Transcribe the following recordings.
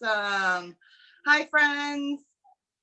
Awesome. Hi, friends.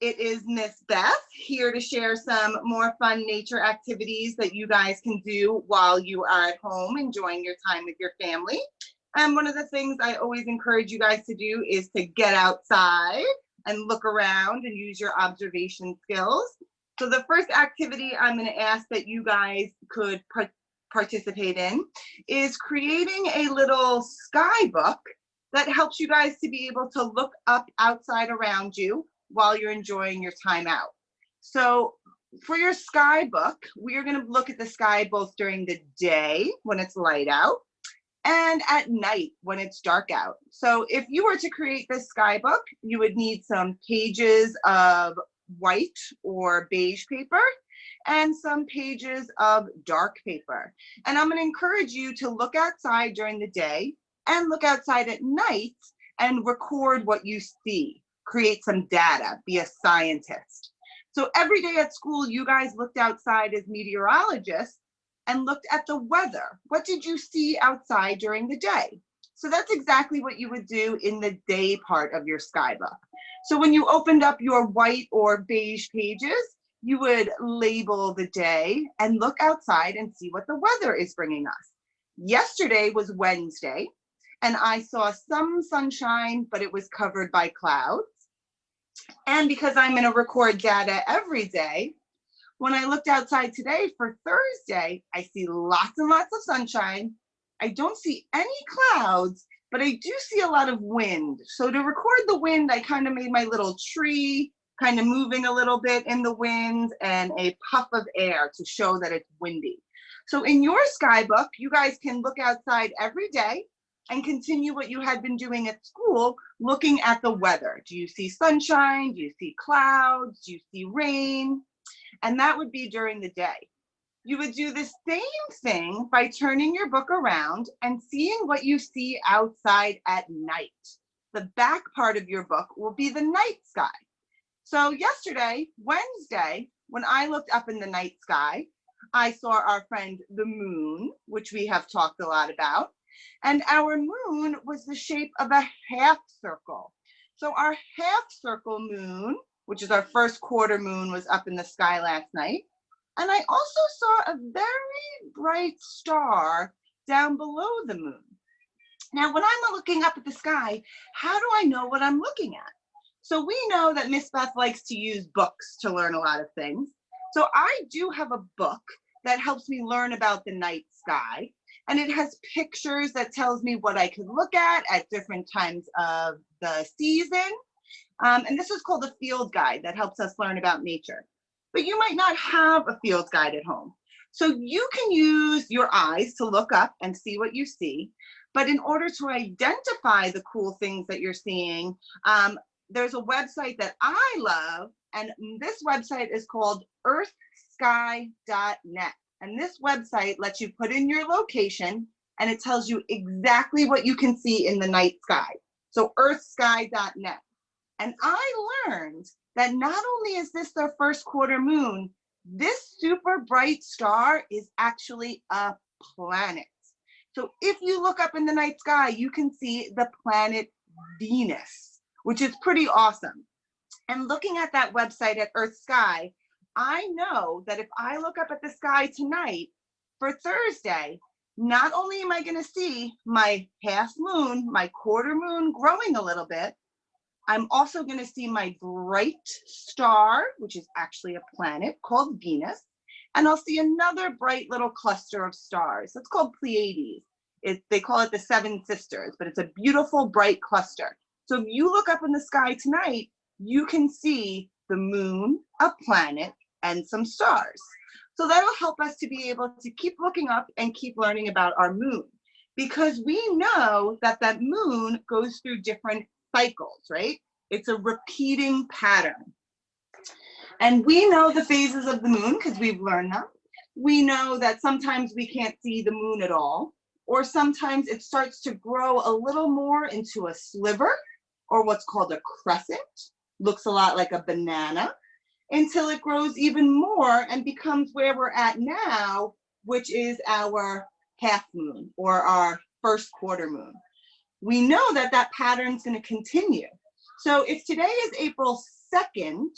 It is Miss Beth here to share some more fun nature activities that you guys can do while you are at home enjoying your time with your family. And one of the things I always encourage you guys to do is to get outside and look around and use your observation skills. So the first activity I'm going to ask that you guys could participate in is creating a little sky book that helps you guys to be able to look up outside around you while you're enjoying your time out. So for your sky book, we are going to look at the sky both during the day when it's light out and at night when it's dark out. So if you were to create this sky book, you would need some pages of white or beige paper and some pages of dark paper. And I'm going to encourage you to look outside during the day and look outside at night and record what you see. Create some data, be a scientist. So every day at school, you guys looked outside as meteorologists and looked at the weather. What did you see outside during the day? So that's exactly what you would do in the day part of your sky book. So when you opened up your white or beige pages, you would label the day and look outside and see what the weather is bringing us. Yesterday was Wednesday, and I saw some sunshine, but it was covered by clouds. And because I'm going to record data every day, when I looked outside today for Thursday, I see lots and lots of sunshine. I don't see any clouds, but I do see a lot of wind. So to record the wind, I kind of made my little tree kind of moving a little bit in the wind and a puff of air to show that it's windy. So in your sky book, you guys can look outside every day and continue what you had been doing at school, looking at the weather. Do you see sunshine? Do you see clouds? Do you see rain? And that would be during the day. You would do the same thing by turning your book around and seeing what you see outside at night. The back part of your book will be the night sky. So yesterday, Wednesday, when I looked up in the night sky, I saw our friend the moon, which we have talked a lot about. And our moon was the shape of a half circle. So our half circle moon, which is our first quarter moon, was up in the sky last night. And I also saw a very bright star down below the moon. Now, when I'm looking up at the sky, how do I know what I'm looking at? So we know that Miss Beth likes to use books to learn a lot of things. So I do have a book that helps me learn about the night sky. And it has pictures that tells me what I could look at different times of the season. And this is called a field guide that helps us learn about nature. But you might not have a field guide at home. So you can use your eyes to look up and see what you see. But in order to identify the cool things that you're seeing, there's a website that I love. And this website is called earthsky.net. And this website lets you put in your location and it tells you exactly what you can see in the night sky. So earthsky.net. And I learned that not only is this their first quarter moon, this super bright star is actually a planet. So if you look up in the night sky, you can see the planet Venus, which is pretty awesome. And looking at that website at Earth Sky, I know that if I look up at the sky tonight for Thursday, not only am I going to see my half moon, my quarter moon growing a little bit, I'm also going to see my bright star, which is actually a planet called Venus, and I'll see another bright little cluster of stars. It's called Pleiades. They call it the Seven Sisters, but it's a beautiful bright cluster. So if you look up in the sky tonight, you can see the moon, a planet, and some stars. So that'll help us to be able to keep looking up and keep learning about our moon, because we know that that moon goes through different cycles, right? It's a repeating pattern. And we know the phases of the moon because we've learned them. We know that sometimes we can't see the moon at all, or sometimes it starts to grow a little more into a sliver, or what's called a crescent. Looks a lot like a banana, until it grows even more and becomes where we're at now, which is our half moon or our first quarter moon. We know that that pattern is going to continue. So if today is April 2nd,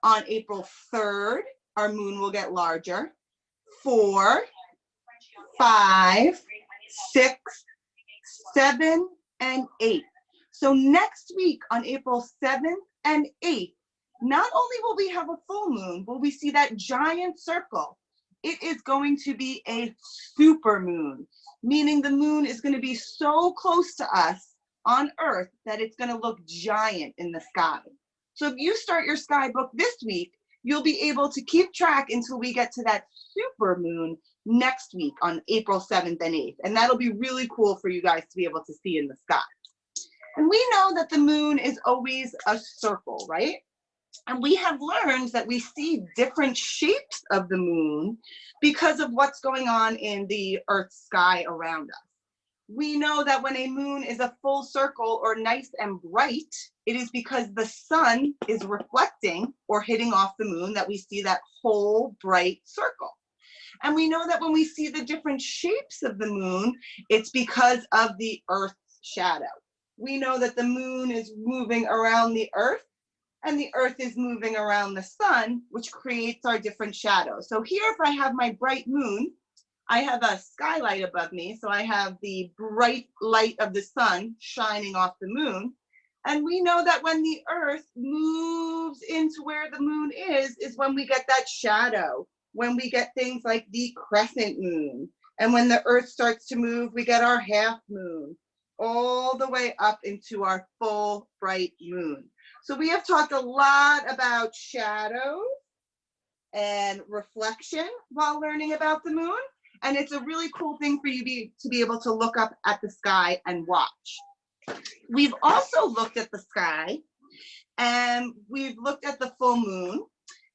on April 3rd, our moon will get larger. 4, 5, 6, 7, and 8. So next week on April 7th and 8th, not only will we have a full moon, will we see that giant circle. It is going to be a super moon, meaning the moon is going to be so close to us on Earth that it's going to look giant in the sky. So if you start your sky book this week, you'll be able to keep track until we get to that super moon next week on April 7th and 8th. And that'll be really cool for you guys to be able to see in the sky. And we know that the moon is always a circle, right? And we have learned that we see different shapes of the moon because of what's going on in the Earth's sky around us. We know that when a moon is a full circle or nice and bright, it is because the sun is reflecting or hitting off the moon that we see that whole bright circle. And we know that when we see the different shapes of the moon, it's because of the Earth's shadow. We know that the moon is moving around the Earth and the Earth is moving around the sun, which creates our different shadows. So here, if I have my bright moon, I have a skylight above me. So I have the bright light of the sun shining off the moon. And we know that when the Earth moves into where the moon is when we get that shadow, when we get things like the crescent moon. And when the Earth starts to move, we get our half moon, all the way up into our full bright moon. So we have talked a lot about shadows and reflection while learning about the moon. And it's a really cool thing for you to be able to look up at the sky and watch. We've also looked at the sky and we've looked at the full moon,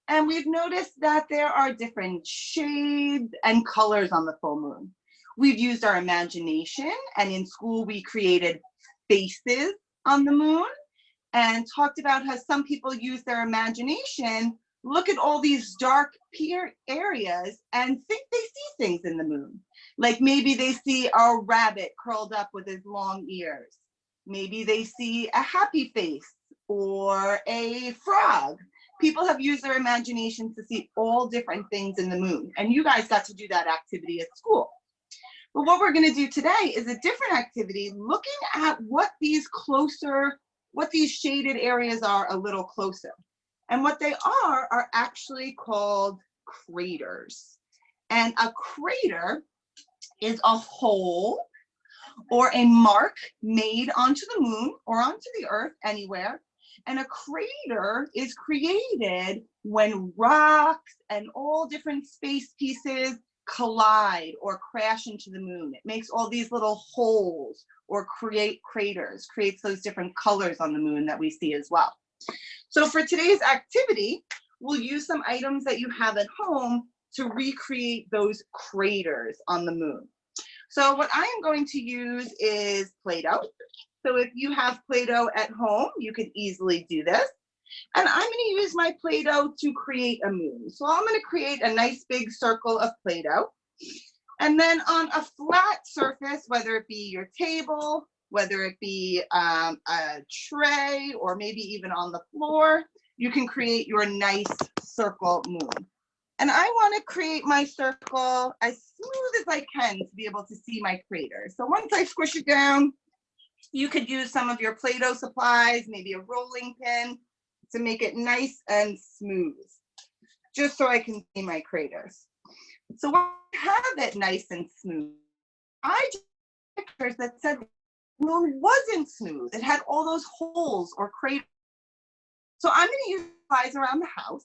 and we've noticed that there are different shades and colors on the full moon. We've used our imagination, and in school we created faces on the moon and talked about how some people use their imagination, look at all these dark areas and think they see things in the moon. Like maybe they see a rabbit curled up with his long ears. Maybe they see a happy face or a frog. People have used their imagination to see all different things in the moon. And you guys got to do that activity at school. But what we're going to do today is a different activity, looking at what these shaded areas are a little closer. And what they are actually called craters. And a crater is a hole or a mark made onto the moon or onto the Earth, anywhere. And a crater is created when rocks and all different space pieces collide or crash into the moon. It makes all these little holes or create craters, creates those different colors on the moon that we see as well. So for today's activity, we'll use some items that you have at home to recreate those craters on the moon. So what I am going to use is Play-Doh. So if you have Play-Doh at home, you can easily do this. And I'm going to use my Play-Doh to create a moon. So I'm going to create a nice big circle of Play-Doh. And then on a flat surface, whether it be your table, whether it be a tray, or maybe even on the floor, you can create your nice circle moon. And I want to create my circle as smooth as I can to be able to see my crater. So once I squish it down, you could use some of your Play-Doh supplies, maybe a rolling pin, to make it nice and smooth, just so I can see my craters. So when I have it nice and smooth, I just pictures that said the moon wasn't smooth. It had all those holes or craters. So I'm going to use supplies around the house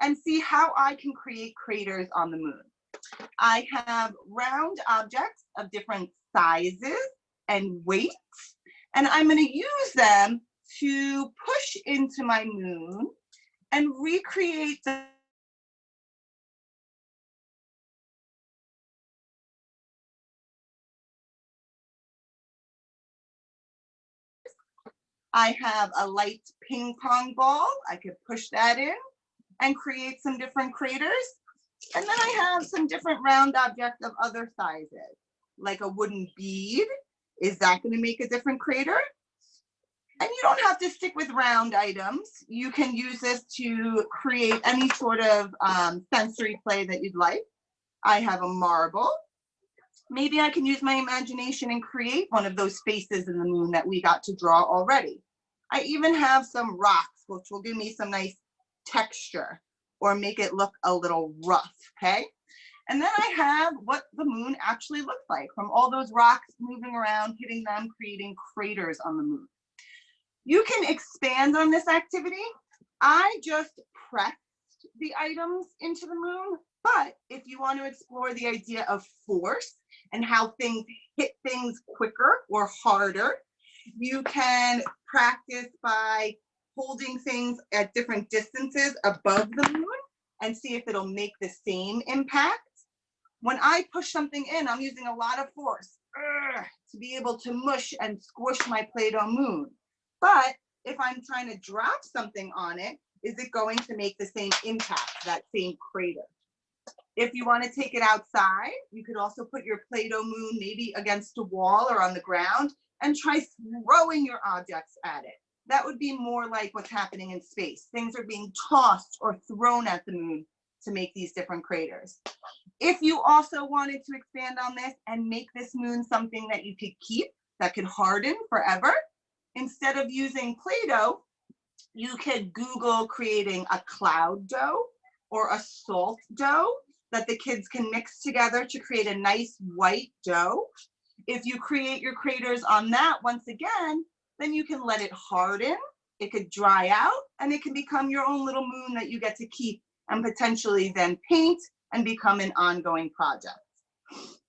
and see how I can create craters on the moon. I have round objects of different sizes and weights, and I'm going to use them to push into my moon and recreate the I have a light ping pong ball. I could push that in and create some different craters. And then I have some different round objects of other sizes, like a wooden bead. Is that going to make a different crater? And you don't have to stick with round items. You can use this to create any sort of sensory play that you'd like. I have a marble. Maybe I can use my imagination and create one of those faces in the moon that we got to draw already. I even have some rocks, which will give me some nice texture or make it look a little rough, okay? And then I have what the moon actually looks like from all those rocks moving around, hitting them, creating craters on the moon. You can expand on this activity. I just pressed the items into the moon, but if you want to explore the idea of force and how things hit things quicker or harder, you can practice by holding things at different distances above the moon and see if it'll make the same impact. When I push something in, I'm using a lot of force to be able to mush and squish my Play-Doh moon. But if I'm trying to drop something on it, is it going to make the same impact, that same crater? If you want to take it outside, you could also put your Play-Doh moon maybe against a wall or on the ground and try throwing your objects at it. That would be more like what's happening in space. Things are being tossed or thrown at the moon to make these different craters. If you also wanted to expand on this and make this moon something that you could keep, that could harden forever, instead of using Play-Doh, you could Google creating a cloud dough or a salt dough that the kids can mix together to create a nice white dough. If you create your craters on that, once again, then you can let it harden, it could dry out, and it can become your own little moon that you get to keep and potentially then paint and become an ongoing project.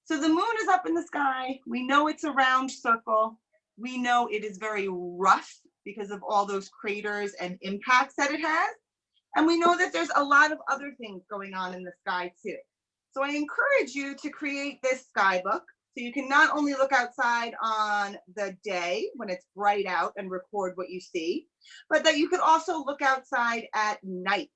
So the moon is up in the sky. We know it's a round circle. We know it is very rough because of all those craters and impacts that it has. And we know that there's a lot of other things going on in the sky too. So I encourage you to create this sky book so you can not only look outside on the day when it's bright out and record what you see, but that you could also look outside at night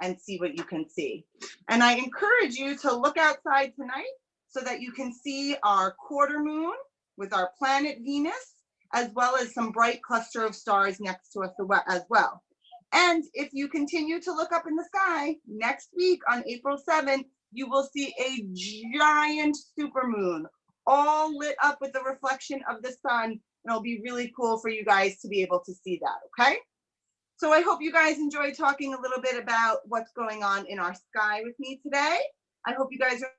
and see what you can see. And I encourage you to look outside tonight so that you can see our quarter moon with our planet Venus, as well as some bright cluster of stars next to us as well. And if you continue to look up in the sky, next week on April 7th, you will see a giant supermoon, all lit up with the reflection of the sun. And it'll be really cool for you guys to be able to see that, okay? So I hope you guys enjoyed talking a little bit about what's going on in our sky with me today. I hope you guys are